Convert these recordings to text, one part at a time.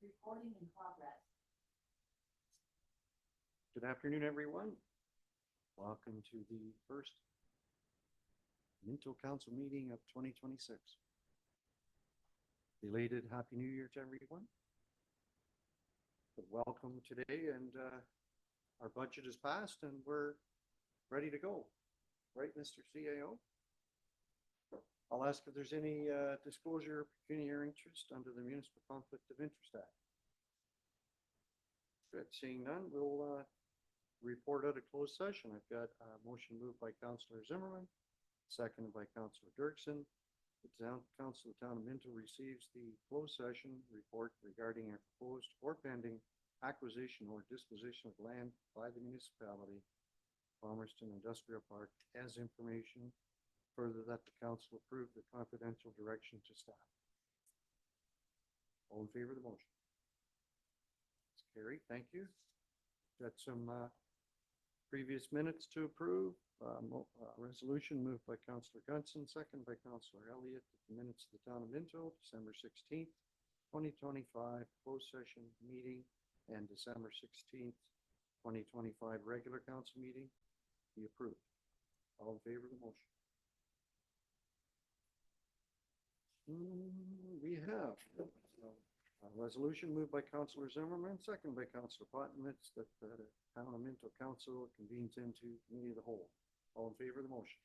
Recording in progress. Good afternoon, everyone. Welcome to the first Minto Council meeting of 2026. Belated Happy New Year to everyone. But welcome today, and our budget is passed and we're ready to go. Right, Mr. CAO? I'll ask if there's any disclosure of pecuniary interest under the Municipal Conflict of Interest Act. Good, seeing none, we'll report out a closed session. I've got a motion moved by Councillor Zimmerman, seconded by Councillor Dirksen. The Town Council of the Town of Minto receives the closed session report regarding a proposed or pending acquisition or disposition of land by the municipality, Palmerston Industrial Park, as information. Further, that the council approve the confidential direction to staff. All in favor of the motion? It's carried. Thank you. Got some previous minutes to approve. Resolution moved by Councillor Gunson, second by Councillor Elliott. The minutes of the Town of Minto, December 16th, 2025, closed session meeting, and December 16th, 2025, regular council meeting be approved. All in favor of the motion? We have a resolution moved by Councillor Zimmerman, second by Councillor Pottenwitz, that the Town of Minto Council convenes into committee of the whole. All in favor of the motion?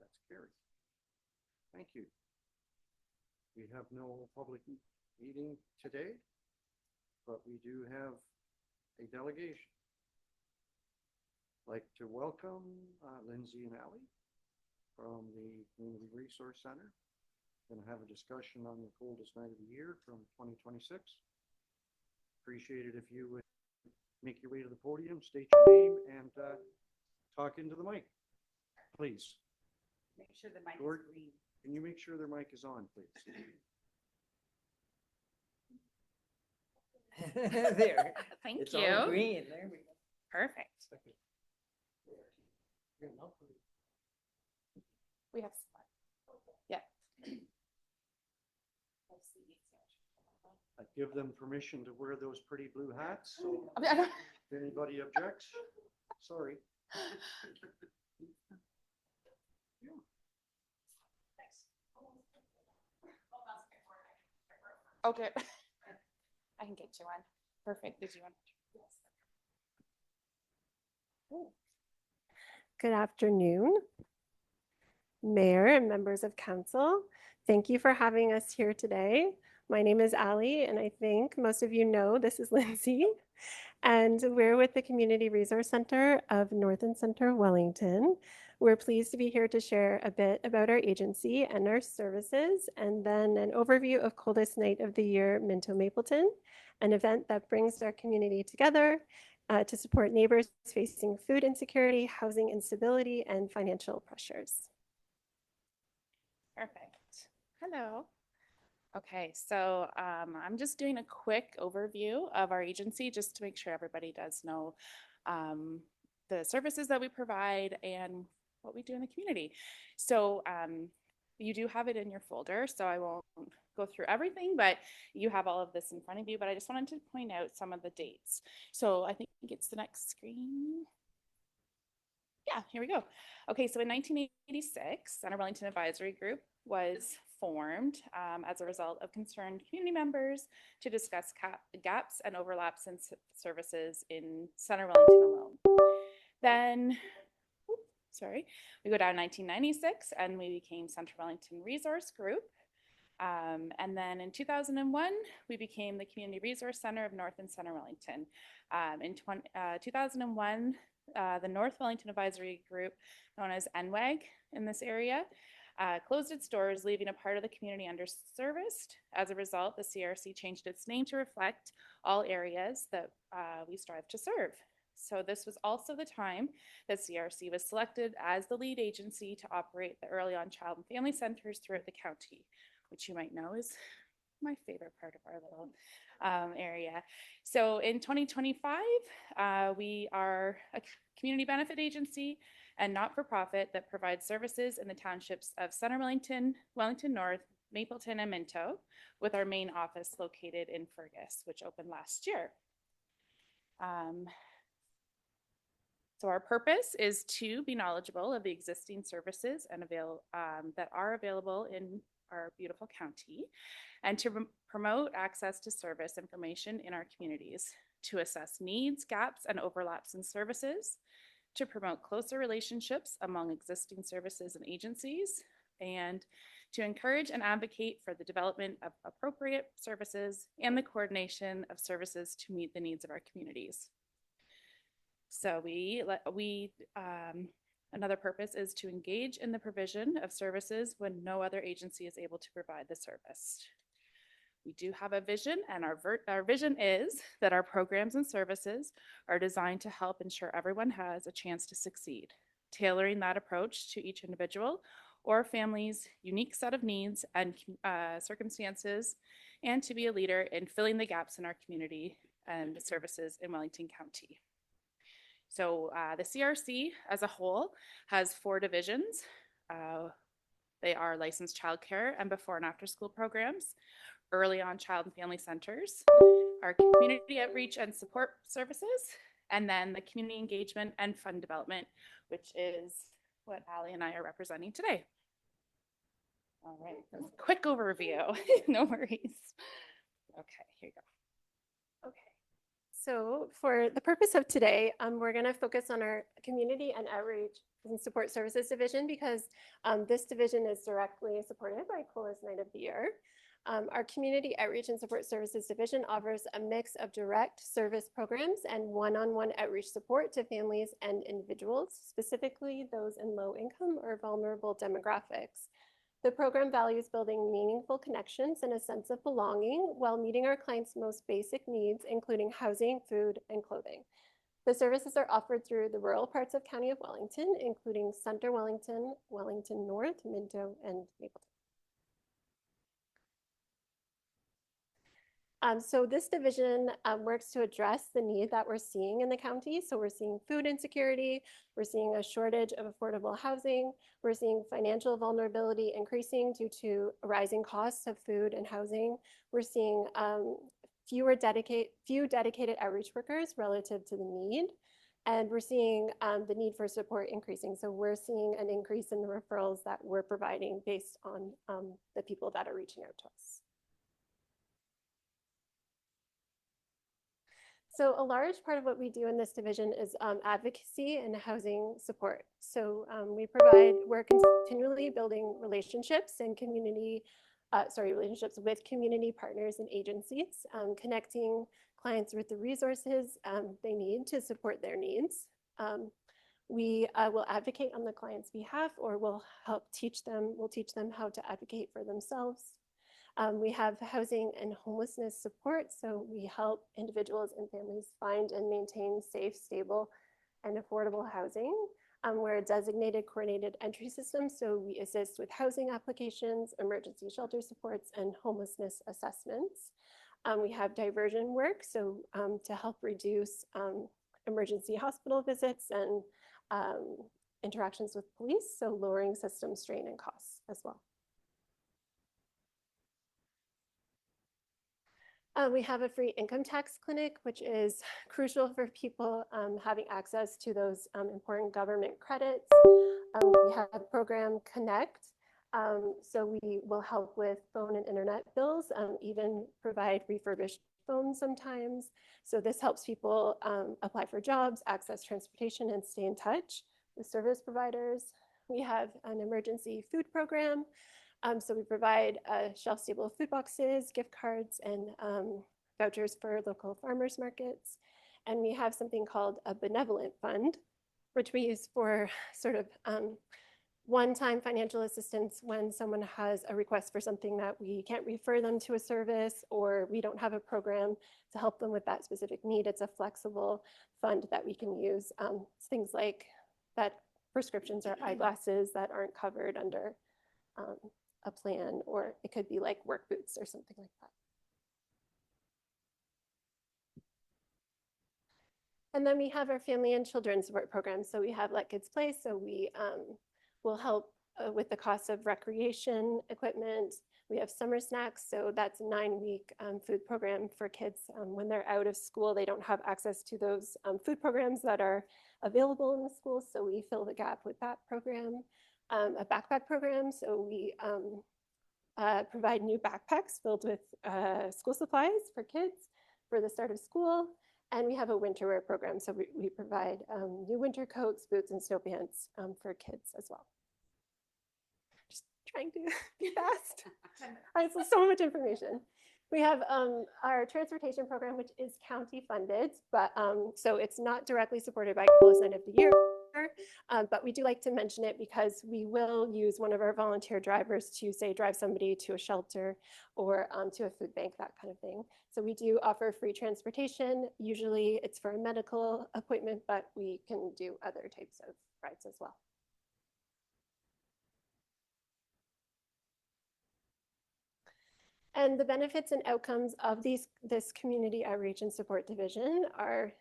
That's carried. Thank you. We have no public meeting today, but we do have a delegation. I'd like to welcome Lindsay and Allie from the Community Resource Center. Going to have a discussion on the coldest night of the year from 2026. Appreciate it if you would make your way to the podium, state your name, and talk into the mic, please. Make sure the mic is green. Can you make sure their mic is on, please? There. Thank It's you. all green. There we go. Perfect. We have some. Yeah. I give them permission to wear those pretty blue hats, so I mean, I don't- if anybody objects, sorry. Yeah. Okay. I can get you one. Perfect. Did you want? Yes. Good afternoon, Mayor and members of Council. Thank you for having us here today. My name is Allie, and I think most of you know this is Lindsay. And we're with the Community Resource Center of North and Center Wellington. We're pleased to be here to share a bit about our agency and our services, and then an overview of Coldest Night of the Year, Minto Mapleton, an event that brings our community together to support neighbors facing food insecurity, housing instability, and financial pressures. Perfect. Hello. Okay, so I'm just doing a quick overview of our agency just to make sure everybody does know the services that we provide and what we do in the community. So you do have it in your folder, so I won't go through everything, but you have all of this in front of you. But I just wanted to point out some of the dates. So I think it's the next screen. Yeah, here we go. Okay, so in 1986, Center Wellington Advisory Group was formed as a result of concerned community members to discuss gaps and overlaps in services in Center Wellington alone. Then, we go down 1996 and we became Center Wellington Resource Group. And then in 2001, we became the Community Resource Center of North and Center Wellington. In 2001, the North Wellington Advisory Group, known as NWAG in this area, closed its doors, leaving a part of the community underserviced. As a result, the CRC changed its name to reflect all areas that we strive to serve. So this was also the time that CRC was selected as the lead agency to operate the early on child and family centers throughout the county, which you might know is my favorite part of our little area. So in 2025, we are a community benefit agency and not-for-profit that provides services in the townships of Center Wellington, Wellington North, Mapleton, and Minto, with our main office located in Fergus, which opened last year. So our purpose is to be knowledgeable of the existing services and that are available in our beautiful county, and to promote access to service information in our communities, to assess needs, gaps, and overlaps in services, to promote closer relationships among existing services and agencies, and to encourage and advocate for the development of appropriate services and the coordination of services to meet the needs of our communities. So another purpose is to engage in the provision of services when no other agency is able to provide the service. We do have a vision, and our vision is that our programs and services are designed to help ensure everyone has a chance to succeed, tailoring that approach to each individual or family's unique set of needs and circumstances, and to be a leader in filling the gaps in our community and the services in Wellington County. So the CRC as a whole has 4 divisions. They are licensed childcare and before and after school programs, early on child and family centers, our community outreach and support services, and then the community engagement and fund development, which is what Ali and I are representing today. All right, quick overview. No worries. Okay, here you go. Okay. So for the purpose of today, we're going to focus on our community and outreach and support services division because this division is directly supported by COLA's Night of the Year. Our community outreach and support services division offers a mix of direct service programs and one-on-one outreach support to families and individuals, specifically those in low income or vulnerable demographics. The program values building meaningful connections and a sense of belonging while meeting our clients' most basic needs, including housing, food, and clothing. The services are offered through the rural parts of County of Wellington, including Center Wellington, Wellington North, Minto, and Mapleton. So this division works to address the need that we're seeing in the county. So we're seeing food insecurity, we're seeing a shortage of affordable housing, we're seeing financial vulnerability increasing due to rising costs of food and housing. We're seeing few dedicated outreach workers relative to the need. And we're seeing the need for support increasing. So we're seeing an increase in the referrals that we're providing based on the people that are reaching out to us. So a large part of what we do in this division is advocacy and housing support. So we're continually building relationships and relationships with community partners and agencies, connecting clients with the resources they need to support their needs. We will advocate on the client's behalf, or we'll teach them how to advocate for themselves. We have housing and homelessness support, so we help individuals and families find and maintain safe, stable, and affordable housing. We're a designated coordinated entry system, so we assist with housing applications, emergency shelter supports, and homelessness assessments. We have diversion work, so to help reduce emergency hospital visits and interactions with police, so lowering system strain and costs as well. We have a free income tax clinic, which is crucial for people having access to those important government credits. We have a program Connect, so we will help with phone and internet bills, even provide refurbished phones sometimes. So this helps people apply for jobs, access transportation, and stay in touch with service providers. We have an emergency food program. So we provide shelf-stable food boxes, gift cards, and vouchers for local farmers markets. And we have something called a benevolent fund, which we use for sort of one-time financial assistance when someone has a request for something that we can't refer them to a service, or we don't have a program to help them with that specific need. It's a flexible fund that we can use. Things like that prescriptions or eyeglasses that aren't covered under a plan, or it could be like work boots or something like that. And then we have our family and children support program. So we have Let Kids Play. So we will help with the cost of recreation equipment, We have summer snacks, so that's a 9-week food program for kids. When they're out of school, they don't have access to those food programs that are available in the schools, so we fill the gap with that program. A backpack program, so we provide new backpacks filled with school supplies for kids for the start of school. And we have a winter wear program, so we provide new winter coats, boots, and snow pants for kids as well. Just trying to be fast. It's so much information. We have our transportation program, which is county funded, but so it's not directly supported by Coolest Night of the Year. But we do like to mention it because we will use one of our volunteer drivers to, say, drive somebody to a shelter or to a food bank, that kind of thing. So we do offer free transportation. Usually it's for a medical appointment, but we can do other types of rides as well. And the benefits and outcomes of this community outreach and support division are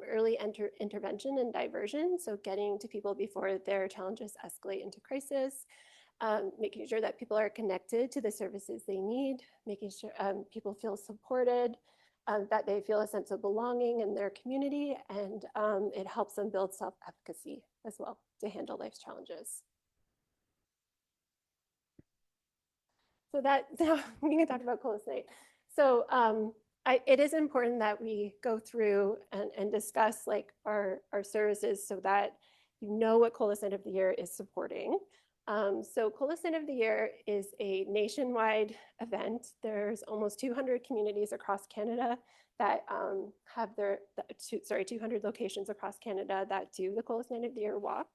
early intervention and diversion, so getting to people before their challenges escalate into crisis, making sure that people are connected to the services they need, making sure people feel supported, that they feel a sense of belonging in their community, and it helps them build self-efficacy as well to handle life's challenges. So that we can talk about Coolest Night. So it is important that we go through and discuss like our services so that you know what Coolest Night of the Year is supporting. So Coolest Night of the Year is a nationwide event. There's almost 200 communities across Canada that have 200 locations across Canada that do the Coolest Night of the Year walk.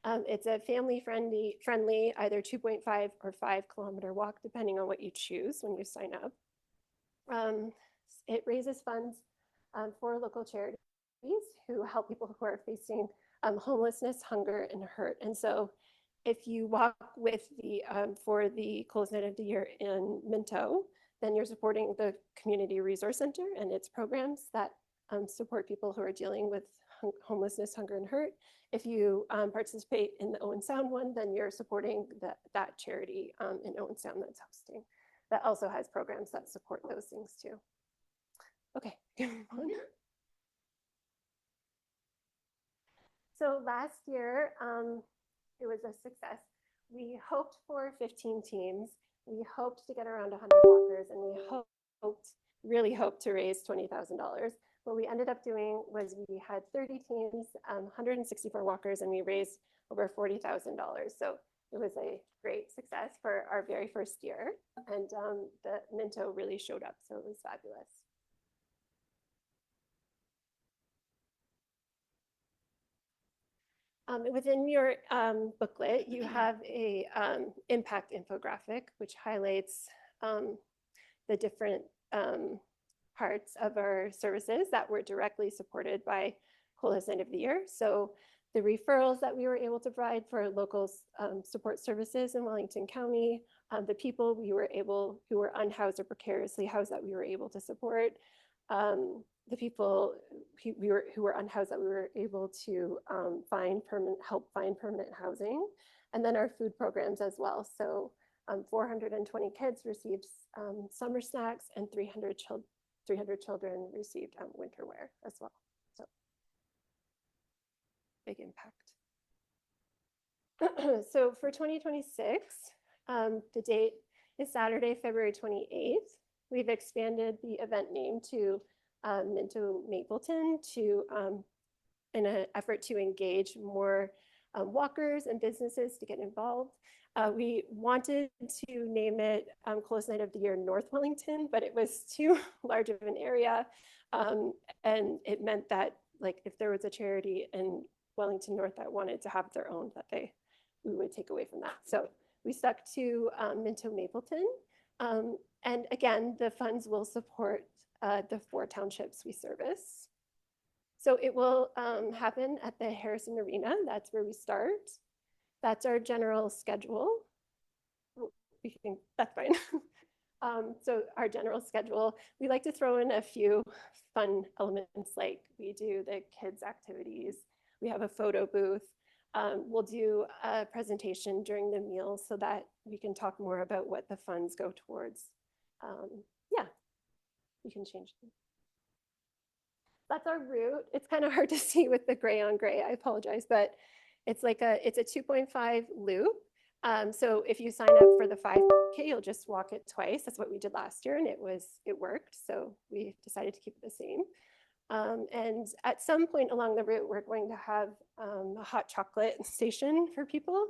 It's a family-friendly, either 2.5 or 5 kilometer walk, depending on what you choose when you sign up. It raises funds for local charities who help people who are facing homelessness, hunger, and hurt. And so if you walk with for the Coolest Night of the Year in Minto, then you're supporting the Community Resource Center and its programs that support people who are dealing with homelessness, hunger, and hurt. If you participate in the Owen Sound one, then you're supporting that charity in Owen Sound that's hosting. That also has programs that support those things too. Okay, So last year, it was a success. We hoped for 15 teams. We hoped to get around 100 walkers, and we really hoped to raise $20,000. What we ended up doing was we had 30 teams, 164 walkers, and we raised over $40,000. So it was a great success for our very first year. And the Minto really showed up, so it was fabulous. Within your booklet, you have a impact infographic, which highlights the different parts of our services that were directly supported by Coolest Night of the Year. So the referrals that we were able to provide for local support services in Wellington County, the people who were unhoused or precariously housed that we were able to support, the people who were unhoused that we were able to help find permanent housing, and then our food programs as well. So 420 kids received summer snacks, and 300 children received winter wear as well. So big impact. So for 2026, the date is Saturday, February 28th. We've expanded the event name to Minto Mapleton in an effort to engage more walkers and businesses to get involved. We wanted to name it Coolest Night of the Year North Wellington, but it was too large of an area. And it meant that like if there was a charity in Wellington North that wanted to have their own, we would take away from that. So we stuck to Minto Mapleton. And again, the funds will support the 4 townships we service. So it will happen at the Harrison Arena. That's where we start. That's our general schedule. That's fine. So our general schedule, we like to throw in a few fun elements, like we do the kids activities. We have a photo booth. We'll do a presentation during the meal so that we can talk more about what the funds go towards. Yeah, you can change them. That's our route. It's kind of hard to see with the gray on gray. I apologize, but it's like it's a 2.5 loop. So if you sign up for the 5K, you'll just walk it twice. That's what we did last year, and it worked. So we decided to keep it the same. And at some point along the route, we're going to have a hot chocolate station for people.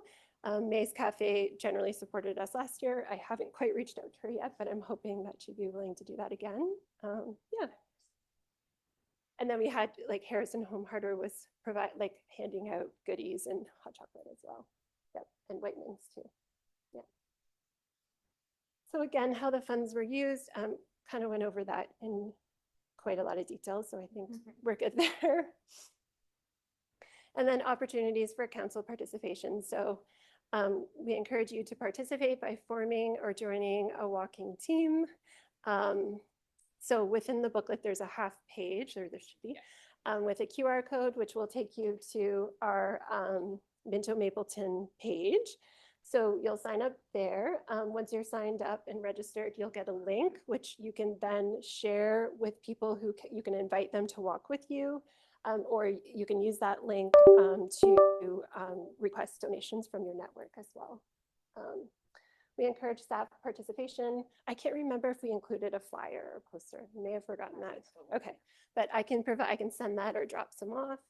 May's Cafe generally supported us last year. I haven't quite reached out to her yet, but I'm hoping that she'd be willing to do that again. Yeah. And then we had like Harrison Home Harder was handing out goodies and hot chocolate as well. Yep, and Whiteman's too. Yeah. So again, how the funds were used, kind of went over that in quite a lot of detail. So I think we're good there. And then opportunities for council participation. So we encourage you to participate by forming or joining a walking team. So within the booklet, there's a half page, or there should be, with a QR code, which will take you to our Minto Mapleton page. So you'll sign up there. Once you're signed up and registered, you'll get a link, which you can then share with people who you can invite them to walk with you, or you can use that link to request donations from your network as well. We encourage staff participation. I can't remember if we included a flyer or poster. I may have forgotten that. Okay, but I can send that or drop some off.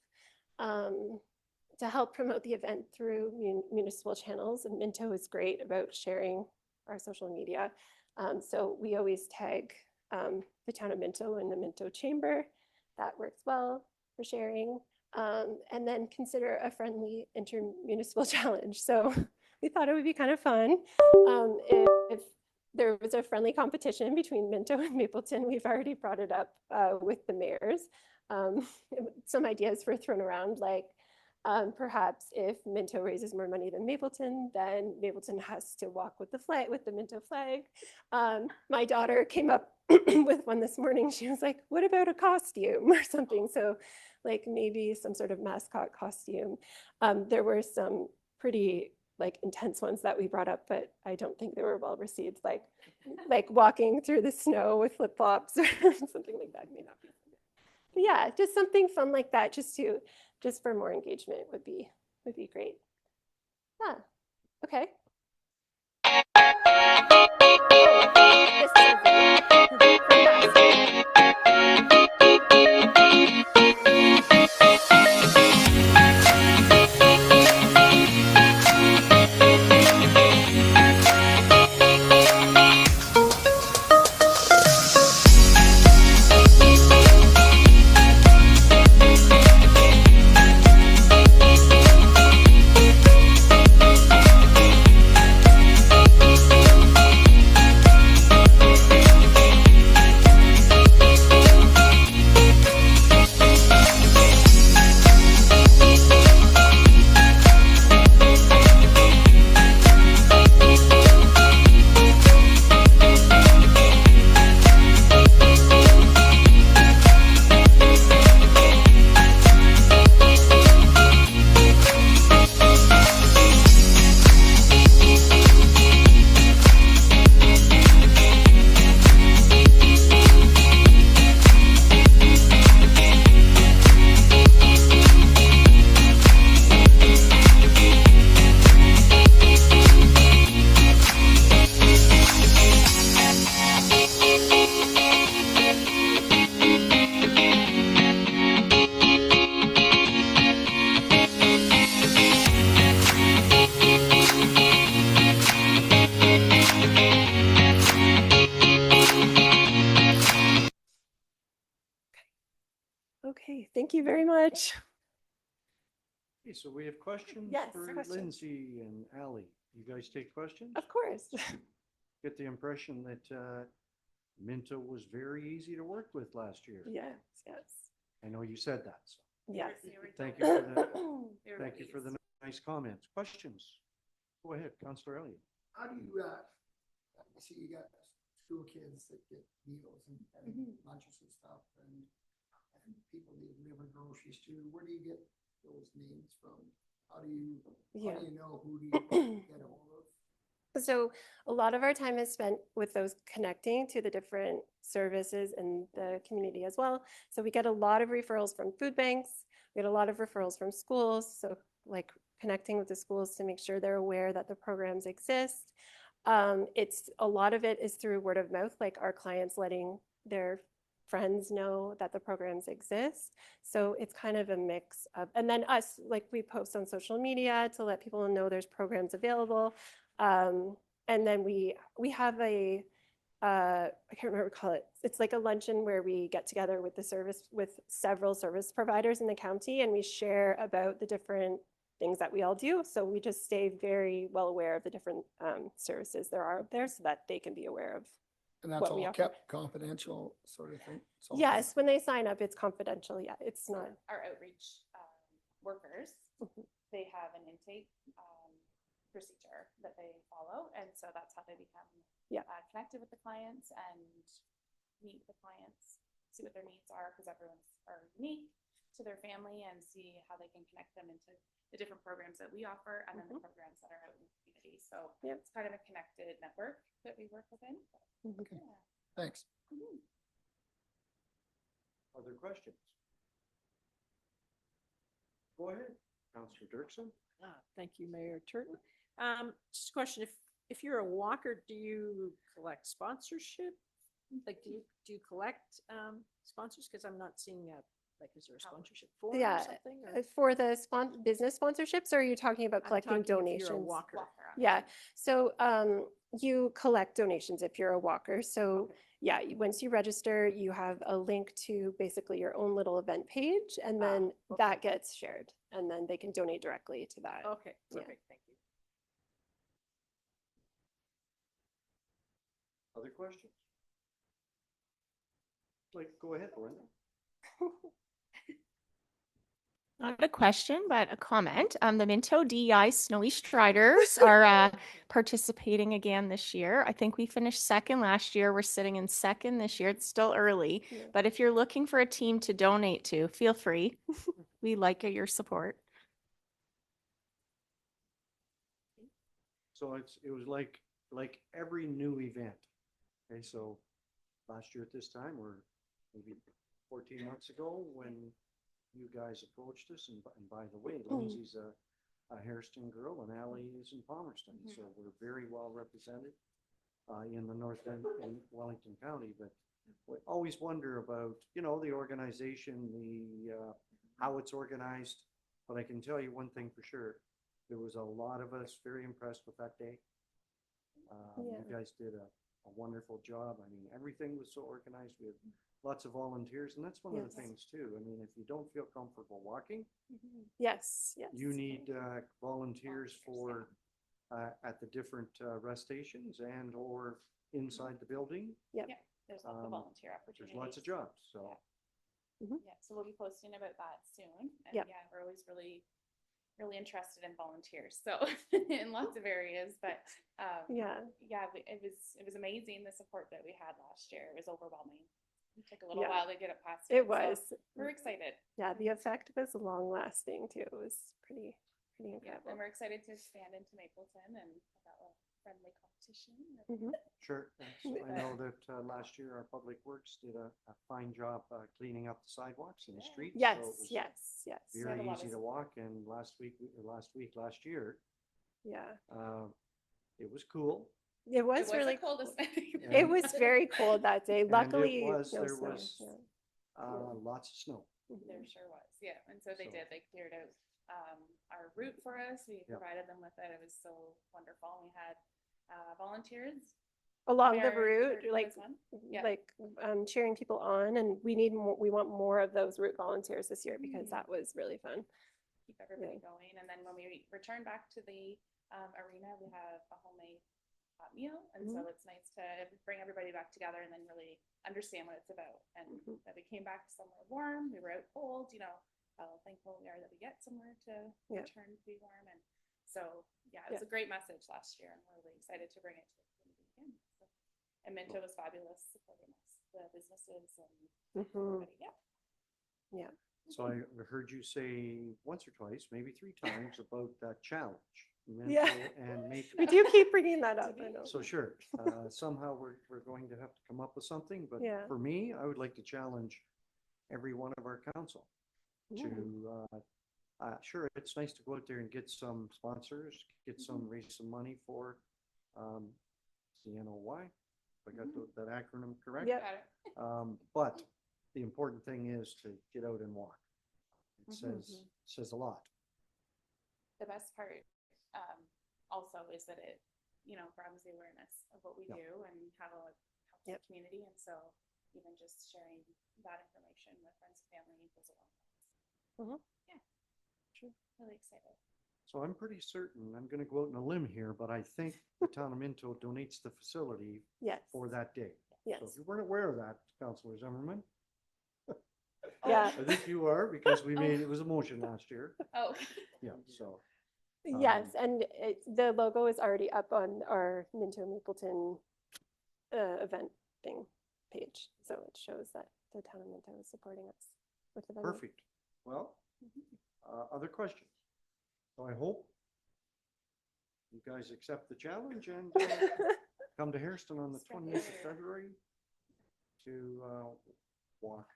To help promote the event through municipal channels, and Minto is great about sharing our social media. So we always tag the town of Minto and the Minto Chamber. That works well for sharing. And then consider a friendly intermunicipal challenge. So we thought it would be kind of fun if there was a friendly competition between Minto and Mapleton. We've already brought it up with the mayors. Some ideas were thrown around, like perhaps if Minto raises more money than Mapleton, then Mapleton has to walk with the flag, with the Minto flag. My daughter came up with one this morning. She was like, "What about a costume or something?" So, like maybe some sort of mascot costume. There were some pretty intense ones that we brought up, but I don't think they were well received. Like walking through the snow with flip flops or something like that may not be. But yeah, just something fun like that, just for more engagement would be great. Yeah. Okay. Oh, this is from last year. Okay, thank you very much. Okay, so we have questions Yes, for questions. Lindsay and Allie. You guys take questions? Of course. Get the impression that Minto was very easy to work with last year. Yes. I know you said that. So Yes. thank you for the nice comments. Questions? Go ahead, Councillor Elliott. How do you, see you got school kids that get meals and lunches and stuff, and people need to deliver groceries too. Where do you get those names from? How do you, Yeah. how do you know who do you get a hold of? So a lot of our time is spent with those connecting to the different services in the community as well. So we get a lot of referrals from food banks. We get a lot of referrals from schools. So like connecting with the schools to make sure they're aware that the programs exist. It's a lot of it is through word of mouth, like our clients letting their friends know that the programs exist. So it's kind of a mix of, and then us, like we post on social media to let people know there's programs available. And then we have a I can't remember what to call it. It's like a luncheon where we get together with the service with several service providers in the county, and we share about the different things that we all do. So we just stay very well aware of the different services there are out there, so that they can be aware of. And that's What we all offer. kept confidential sort of thing? It's all Yes, when they sign up, it's confidential. Yeah, it's not. Our outreach workers, Mhm. they have an intake procedure that they follow, and so that's how they become Yeah. connected with the clients and meet the clients, see what their needs are, because everyone's are unique to their family, and see how they can connect them into the different programs that we offer, and then the programs that are out in the community. So Yep. it's kind of a connected network that we work within. Okay. Yeah. Thanks. Mhm. Other questions? Go ahead, Councillor Dirksen. Thank you, Mayor Turton. Just a question, if you're a walker, do you collect sponsorship? Like, do you collect sponsors? Because I'm not seeing that, like, is there a sponsorship form or Yeah, something? Or- For the business sponsorships, or are you talking about I'm collecting talking if you're a donations? walker. Walker on Yeah, it. so you collect donations if you're a walker. So yeah, once you register, you have a link to basically your own little event page, and then okay. that gets shared, and then they can donate directly to that. Okay, Yeah. perfect, thank you. Other questions? Like, go ahead, Belinda. Not a question, but a comment. The Minto DEI Snowy Striders are participating again this year. I think we finished second last year. We're sitting in second this year. It's still early, Yeah. but if you're looking for a team to donate to, feel free. We like your support. So it was like every new event. Okay, so last year at this time, or maybe 14 months ago, when you guys approached us, and by the way, Lindsay's a Hairston girl, and Allie is in Palmerston, so we're very well represented in the north end in Wellington County. But we always wonder about, the organization, how it's organized. But I can tell you one thing for sure. There was a lot of us very impressed with that day. You guys did a wonderful job. I mean, everything was so organized. We had lots of volunteers, and that's one of the Yes. things too. I mean, if you don't feel comfortable walking, Yes, yes. you need volunteers for at the different rest stations and or inside the building. Yep. Yeah, there's lots of volunteer opportunities. There's lots of jobs, so. Yeah, so we'll be posting about that soon. And Yep. yeah, we're always really interested in volunteers. So in lots of areas, but Yeah. it was amazing the support that we had last year. It was overwhelming. It took a little Yeah. while to get it past. It so was. we're excited. Yeah, the effect was long lasting too. It was pretty Yeah, incredible. and we're excited to expand into Mapleton and have that little friendly competition. Mhm. Sure. So I know that last year our Public Works did a fine job cleaning up the sidewalks and the Yeah. streets. so Yes, it was yes, yes. We had Very a lot easy of to walk, and last year, Yeah. it was cool. It was the really coldest. Yeah. It was very cold that day. And Luckily, there was Yeah. lots of snow. There sure was, yeah. And so they So- did, they cleared out our route for us. We Yeah. provided them with it. It was so wonderful. We had volunteers Along the there route, for like this one. Yeah. cheering people on, and we want more of those route volunteers this year because that was really fun. Keep everybody Yeah. going. And then when we return back to the arena, we have a homemade hot meal. And so it's nice to bring everybody back together and then really understand what it's about. And that we came back somewhere warm. We were out cold, how thankful we are that we get somewhere to Yeah. return to be warm. And so, yeah, it was a great message last year, and we're really excited to bring it to the community again. So, and Minto was fabulous supporting us, the businesses and Mhm. everybody. Yeah. Yeah. So I heard you say once or twice, maybe 3 times about that challenge. Yeah. Minto and Maple. We do keep bringing that up, I know. So sure, somehow we're going to have to come up with something, but Yeah. for me, I would like to challenge every one of our council to, sure, it's nice to go out there and get some sponsors, get some, raise some money for, CNOY, if I got that acronym correct. Yep. Got it. But the important thing is to get out and walk. It says a lot. The best part, also is that it, broadens the awareness of what we Yep. do and how it helps the Yep. community. And so even just sharing that information with friends and family goes a long way. Mhm. Yeah. True. Really excited. So I'm pretty certain, I'm gonna go out on a limb here, but I think the town of Minto donates the facility Yes. for that day. So Yes. if you weren't aware of that, Councilor Zimmerman, Yeah. I think you are, because we made, it was a motion last year. Oh. Yeah, so, Yes, and the logo is already up on our Minto Mapleton event thing page. So it shows that the town of Minto is supporting us with the venue. perfect. Well, other questions? So I hope you guys accept the challenge and come to Hairston on the 20th of February to walk.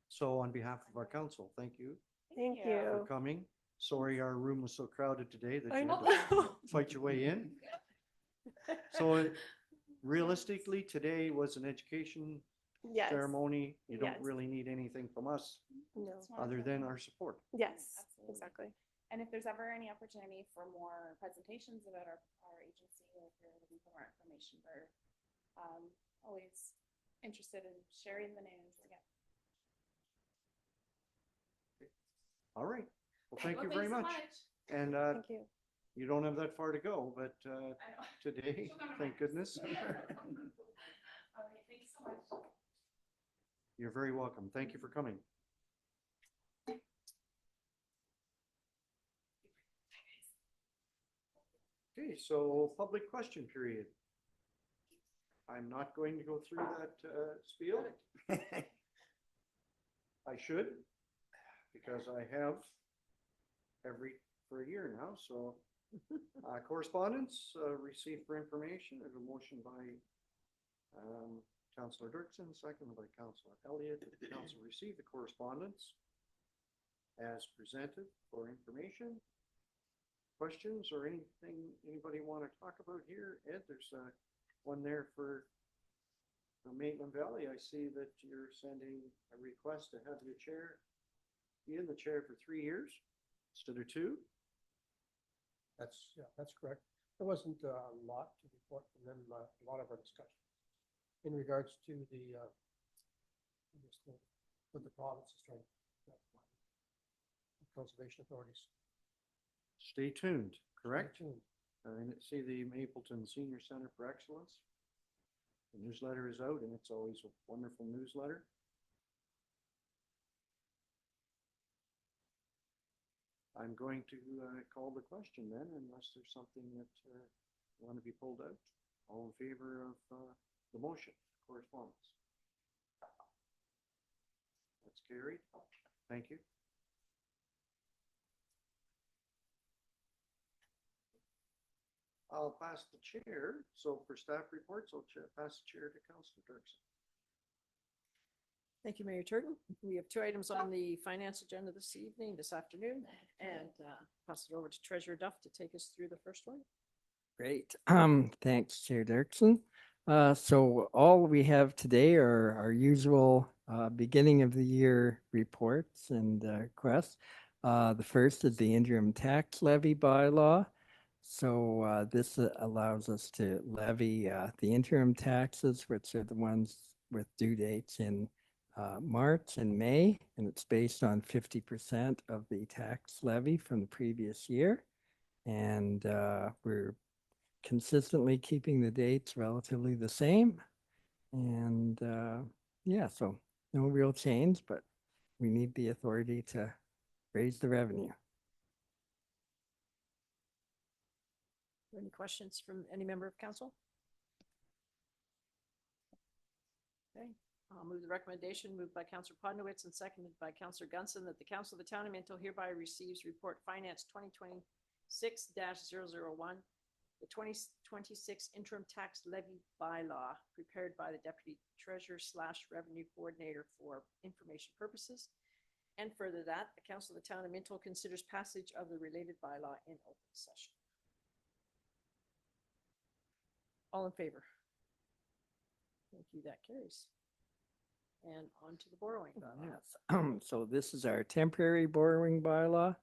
So on behalf of our council, thank you Thank for you. coming. Sorry our room was so crowded today that I you had know. to fight your way in. So realistically, today was an education Yes. ceremony. You don't Yes. really need anything from us No. It's more other fun. than our support. Yes, Absolutely. exactly. And if there's ever any opportunity for more presentations about our agency, or if you're looking for more information, we're always interested in sharing the news again. All right. Well, thank you Well, very thanks so much. And Thank you. you don't have that far to go, but I know. today, She'll come thank next. goodness, All right, thanks so much. you're very welcome. Thank you for coming. Okay, so public question period. I'm not going to go through that spiel. I should, because I have for a year now, so. Correspondence received for information. There's a motion by Councillor Dirksen, seconded by Councillor Elliott. The council received the correspondence as presented for information. Questions or anything anybody want to talk about here? Ed, there's one there for Maitland Valley. I see that you're sending a request to have your chair be in the chair for 3 years instead of 2. That's correct. There wasn't a lot to report from them, a lot of our discussion in regards to what the province is trying to conservation authorities. Stay tuned, correct? Stay tuned. And see the Mapleton Senior Center for Excellence. The newsletter is out and it's always a wonderful newsletter. I'm going to call the question then, unless there's something that want to be pulled out. All in favor of the motion, correspondence? That's carried. Thank you. I'll pass the chair. So for staff reports, I'll pass the chair to Councillor Dirksen. Thank you, Mayor Turton. We have 2 items on the finance agenda this afternoon, and pass it over to Treasurer Duff to take us through the first one. Great. Thanks, Chair Dirksen. So all we have today are our usual beginning of the year reports and requests. The first is the interim tax levy bylaw. So this allows us to levy the interim taxes, which are the ones with due dates in March and May, and it's based on 50% of the tax levy from the previous year. And we're consistently keeping the dates relatively the same. And yeah, so no real change, but we need the authority to raise the revenue. Any questions from any member of council? Okay, I'll move the recommendation moved by Councillor Podnowitz and seconded by Councillor Gunson that the Council of the Town of Minto hereby receives report finance 2026-001, the 2026 interim tax levy bylaw prepared by the Deputy Treasurer / Revenue Coordinator for information purposes. And further that the Council of the Town of Minto considers passage of the related bylaw in open session. All in favor? Thank you, that carries. And on to the borrowing bylaw. Yes. So this is our temporary borrowing bylaw.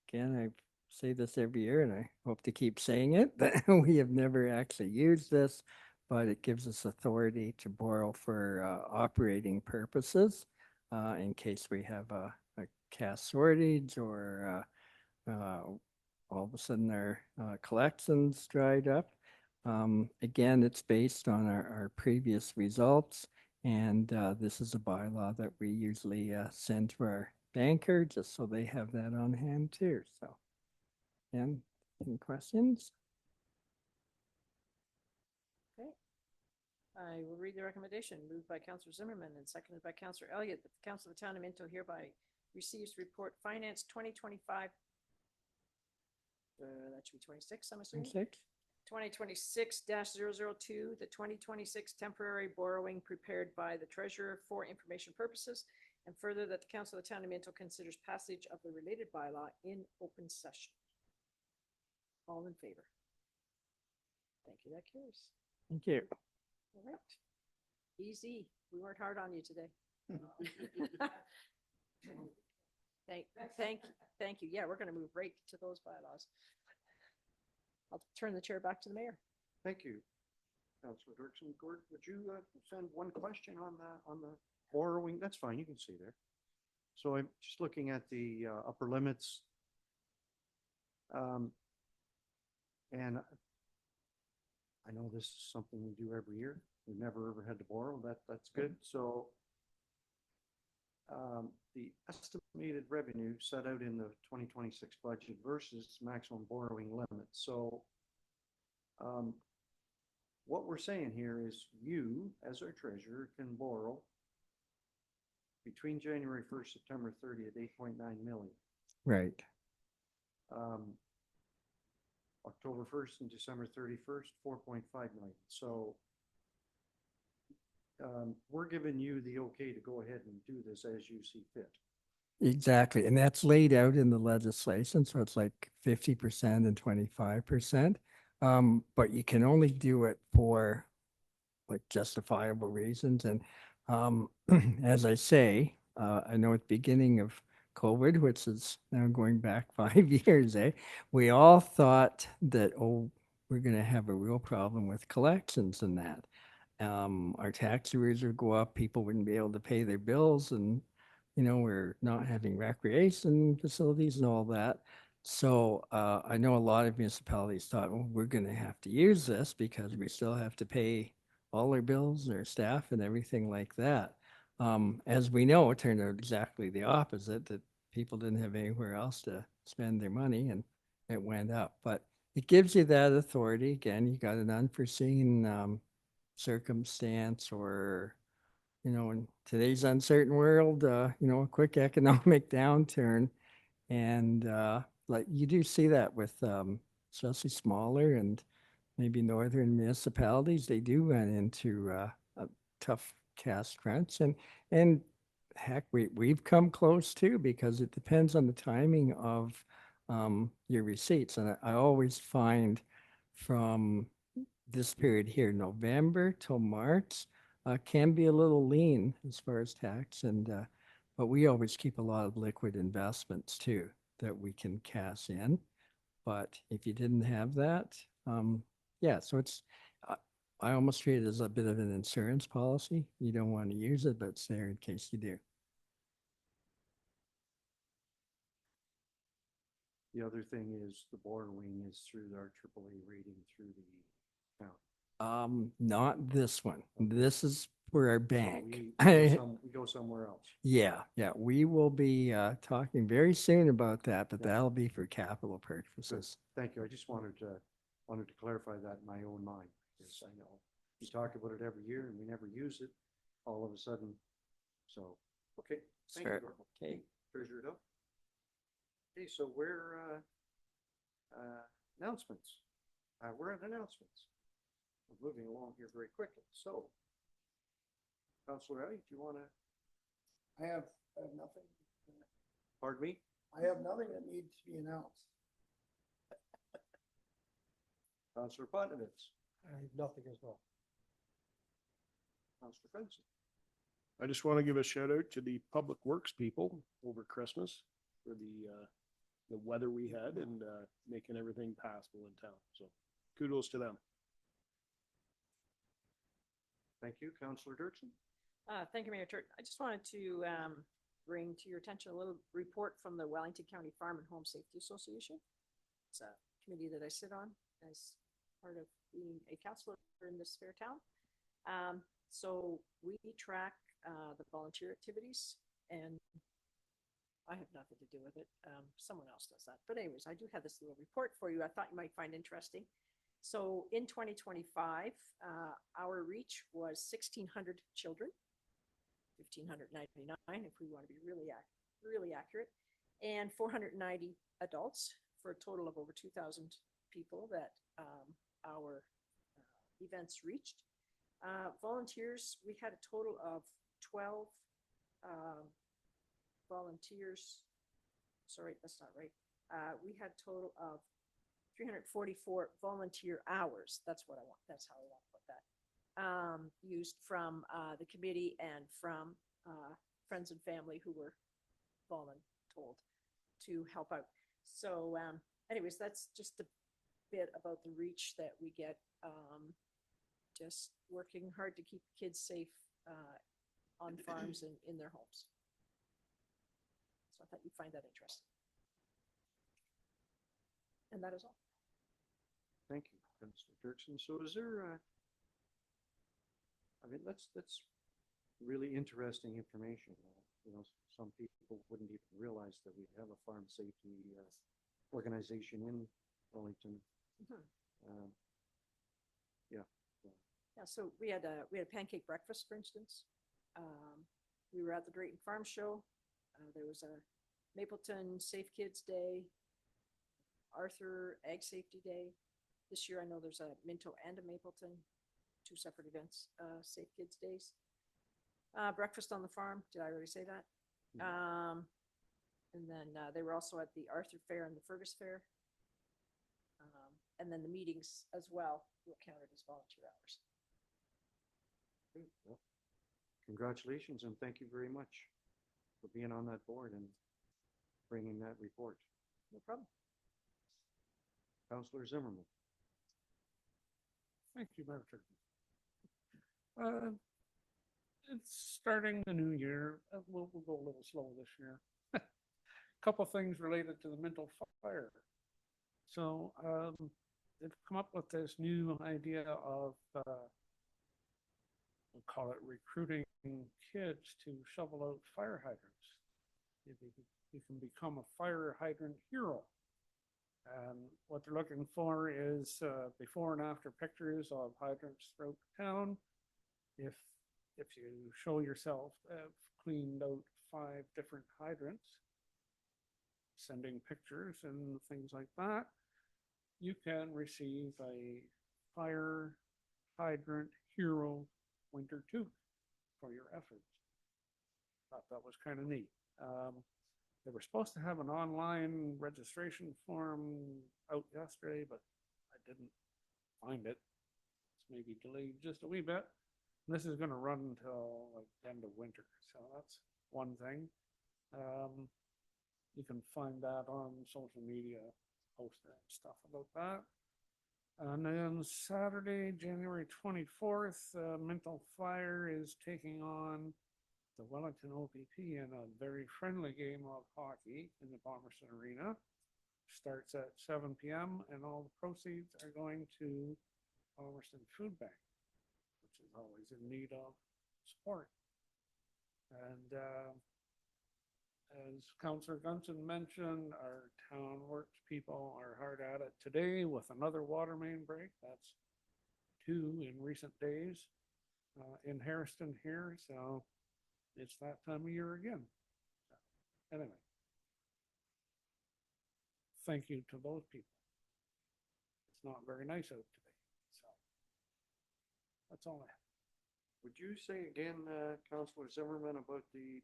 Again, I say this every year and I hope to keep saying it, but we have never actually used this, but it gives us authority to borrow for operating purposes in case we have a cash shortage or all of a sudden our collections dried up. Again, it's based on our previous results. And this is a bylaw that we usually send to our banker just so they have that on hand too. So, and any questions? Okay. I will read the recommendation moved by Councillor Zimmerman and seconded by Councillor Elliott that the Council of the Town of Minto hereby receives report finance 2025. That should be 26, I'm assuming. 6. 2026-002, the 2026 temporary borrowing prepared by the Treasurer for information purposes, and further that the Council of the Town of Minto considers passage of the related bylaw in open session. All in favor? Thank you, that carries. Thank you. All right. Easy. We weren't hard on you today. Thank you. Yeah, we're going to move right to those bylaws. I'll turn the chair back to the mayor. Thank you, Councillor Dirksen. Gord, would you send one question on the borrowing? That's fine, you can see there. So I'm just looking at the upper limits. And I know this is something we do every year. We've never ever had to borrow. That's good. So the estimated revenue set out in the 2026 budget versus maximum borrowing limit. So what we're saying here is you, as our treasurer, can borrow between January 1st, September 30th, 8.9 million. Right. October 1st and December 31st, 4.5 million. So we're giving you the okay to go ahead and do this as you see fit. Exactly. And that's laid out in the legislation. So it's like 50% and 25%. But you can only do it for like justifiable reasons. And as I say, I know at the beginning of COVID, which is now going back 5 years, we all thought that, oh, we're going to have a real problem with collections and that. Our tax arrears would go up, people wouldn't be able to pay their bills, and we're not having recreation facilities and all that. So I know a lot of municipalities thought, well, we're going to have to use this because we still have to pay all our bills, our staff, and everything like that. As we know, it turned out exactly the opposite, that people didn't have anywhere else to spend their money and it went up. But it gives you that authority. Again, you got an unforeseen circumstance or, in today's uncertain world, a quick economic downturn. And like you do see that with especially smaller and maybe northern municipalities, they do run into a tough cash crunch. And heck, we've come close too, because it depends on the timing of your receipts. And I always find from this period here, November till March, can be a little lean as far as tax. And but we always keep a lot of liquid investments too that we can cash in. But if you didn't have that, yeah, so it's, I almost treat it as a bit of an insurance policy. You don't want to use it, but it's there in case you do. The other thing is the borrowing is through our AAA rating through the account. Not this one. This is for our bank. We go somewhere else. Yeah, we will be talking very soon about that, but that'll be for capital purposes. Thank you. I just wanted to clarify that in my own mind, because I know we talk about it every year and we never use it. all of a sudden. So, okay, thank Sure. you. Okay. Treasurer Duff. Okay, so announcements. We're at announcements. We're moving along here very quickly. So, Councilor Elliott, do you want to, I have nothing. pardon me? I have nothing that needs to be announced. Councilor Pontovitz, I have nothing as well. Councilor Fenton. I just want to give a shout out to the public works people over Christmas for the weather we had and making everything passable in town. So kudos to them. Thank you, Councilor Dirksen. Thank you, Mayor Turton. I just wanted to bring to your attention a little report from the Wellington County Farm and Home Safety Association. It's a committee that I sit on as part of being a councillor in this fair town. So we track the volunteer activities, and I have nothing to do with it. Someone else does that. But anyways, I do have this little report for you I thought you might find interesting. So in 2025, our reach was 1,600 children, 1,599 if we want to be really accurate, and 490 adults, for a total of over 2,000 people that our events reached. Volunteers, we had a total of 12 volunteers. Sorry, that's not right. We had a total of 344 volunteer hours. That's what I want. That's how I want to put that. Used from the committee and from friends and family who were voluntold to help out. So anyways, that's just a bit about the reach that we get. Just working hard to keep kids safe on farms and in their homes. So I thought you'd find that interesting. And that is all. Thank you, Councilor Dirksen. So is there, I mean, that's really interesting information. You know, some people wouldn't even realize that we have a farm safety organization in Wellington. Mhm. Yeah. Yeah, so we had a pancake breakfast, for instance. We were at the Drayton Farm Show. There was a Mapleton Safe Kids Day, Arthur Ag Safety Day. This year I know there's a Minto and a Mapleton, two separate events, Safe Kids Days. Breakfast on the farm, did I already say that? And then they were also at the Arthur Fair and the Fergus Fair. And then the meetings as well were counted as volunteer hours. Good. Well, congratulations and thank you very much for being on that board and bringing that report. No problem. Councilor Zimmerman. Thank you, Mayor Turton. It's starting the new year. We'll go a little slow this year. Couple things related to the Minto fire. So they've come up with this new idea of we'll call it recruiting kids to shovel out fire hydrants. You can become a fire hydrant hero. And what they're looking for is before and after pictures of hydrants throughout town. If you show yourself cleaned out 5 different hydrants, sending pictures and things like that, you can receive a fire hydrant hero winter tooth for your efforts. Thought that was kind of neat. They were supposed to have an online registration form out yesterday, but I didn't find it. It's maybe delayed just a wee bit. And this is going to run until like the end of winter, so that's one thing. You can find that on social media, post and stuff about that. And then Saturday, January 24th, Minto Fire is taking on the Wellington OPP in a very friendly game of hockey in the Palmerston Arena. Starts at 7 p.m. and all the proceeds are going to Palmerston Food Bank, which is always in need of support. And as Councillor Gunson mentioned, our town works people are hard at it today with another water main break. That's 2 in recent days. in Hairston here, so it's that time of year again. Anyway. Thank you to those people. It's not very nice out today, so that's all I have. Would you say again, Councillor Zimmerman, about the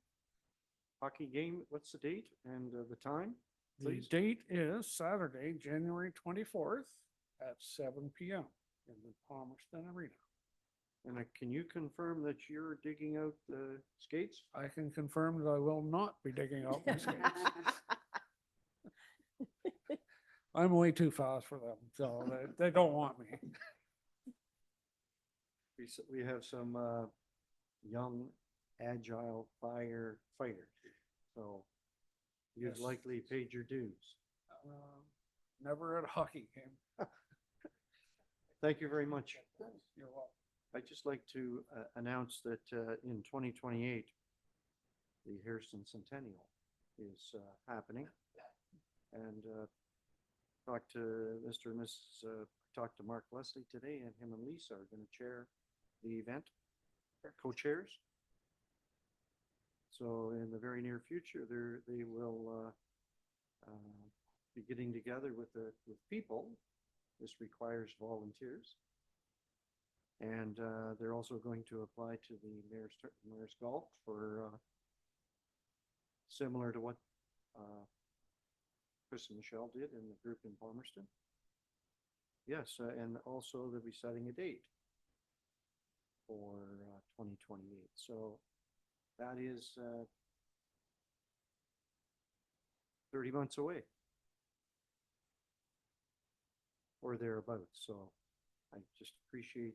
hockey game? What's the date and the time, The please? date is Saturday, January 24th at 7 p.m. in the Palmerston Arena. And can you confirm that you're digging out the skates? I can confirm that I will not be digging out my skates. I'm way too fast for them, so they don't want me. We have some young, agile firefighters, so you've Yes. likely paid your dues. Never at a hockey game. Thank you very much. You're welcome. I'd just like to announce that in 2028, the Hairston Centennial is happening. And talked to Mr. and Mrs. Talked to Mark Leslie today, and him and Lisa are going to chair the event, co-chairs. So in the very near future, they will be getting together with people. This requires volunteers. And they're also going to apply to the Mayor's Golf for similar to what Chris and Michelle did in the group in Palmerston. Yes, and also they'll be setting a date for 2028. So that is 30 months away or thereabouts. So I just appreciate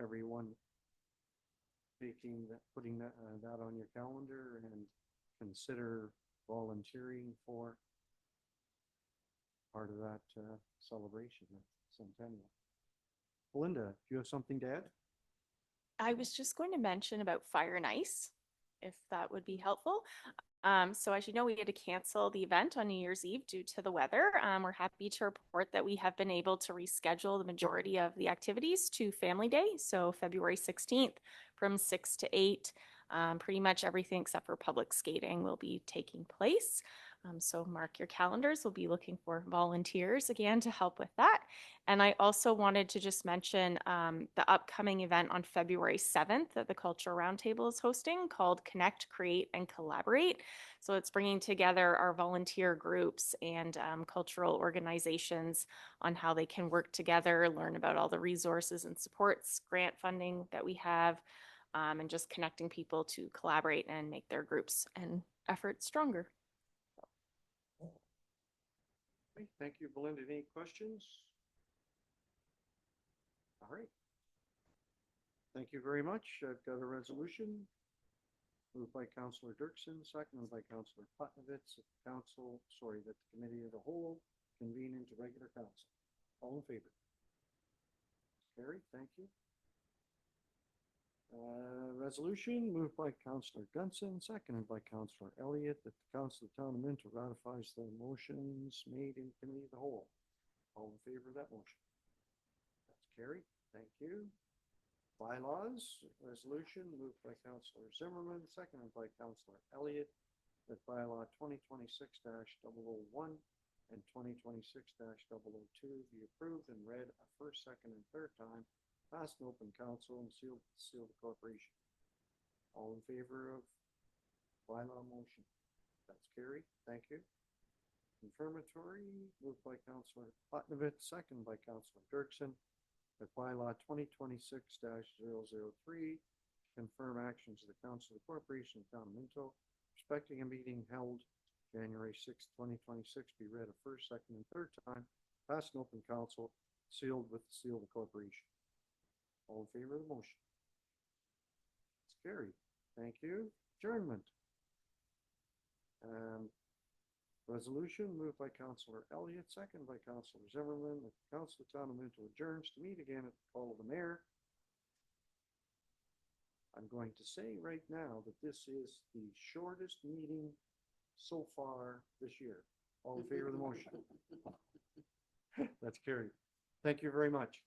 everyone putting that on your calendar and consider volunteering for part of that celebration, that centennial. Belinda, do you have something to add? I was just going to mention about Fire and Ice, if that would be helpful. So as you know, we had to cancel the event on New Year's Eve due to the weather. We're happy to report that we have been able to reschedule the majority of the activities to Family Day, so February 16th from 6 to 8. Pretty much everything except for public skating will be taking place. So mark your calendars. We'll be looking for volunteers again to help with that. And I also wanted to just mention the upcoming event on February 7th that the Cultural Roundtable is hosting called Connect, Create, and Collaborate. So it's bringing together our volunteer groups and cultural organizations on how they can work together, learn about all the resources and supports, grant funding that we have, and just connecting people to collaborate and make their groups and efforts stronger. Okay, thank you, Belinda. Any questions? All right. Thank you very much. I've got a resolution moved by Councillor Dirksen, seconded by Councillor Putnavitz. That the committee of the whole convene into regular council. All in favor? Carried. Thank you. Resolution moved by Councillor Gunson, seconded by Councillor Elliott, that the Council of the Town of Minto ratifies the motions made in committee of the whole. All in favor of that motion? That's carried. Thank you. Bylaws resolution moved by Councillor Zimmerman, seconded by Councillor Elliott, that bylaw 2026-001 and 2026-002 be approved and read a first, second, and third time, passed in open council and sealed the corporation. All in favor of bylaw motion? That's carried. Thank you. Confirmatory moved by Councillor Putnavitz, seconded by Councillor Dirksen, that bylaw 2026-003 confirm actions of the Council of the Corporation of Town of Minto respecting a meeting held January 6, 2026 be read a first, second, and third time, passed in open council, sealed with the seal of the corporation. All in favor of the motion? It's carried. Thank you. Adjournment. Resolution moved by Councillor Elliott, second by Councillor Zimmerman, that the Council of Town of Minto adjourns to meet again at the call of the mayor. I'm going to say right now that this is the shortest meeting so far this year. All in favor of the motion? That's carried. Thank you very much.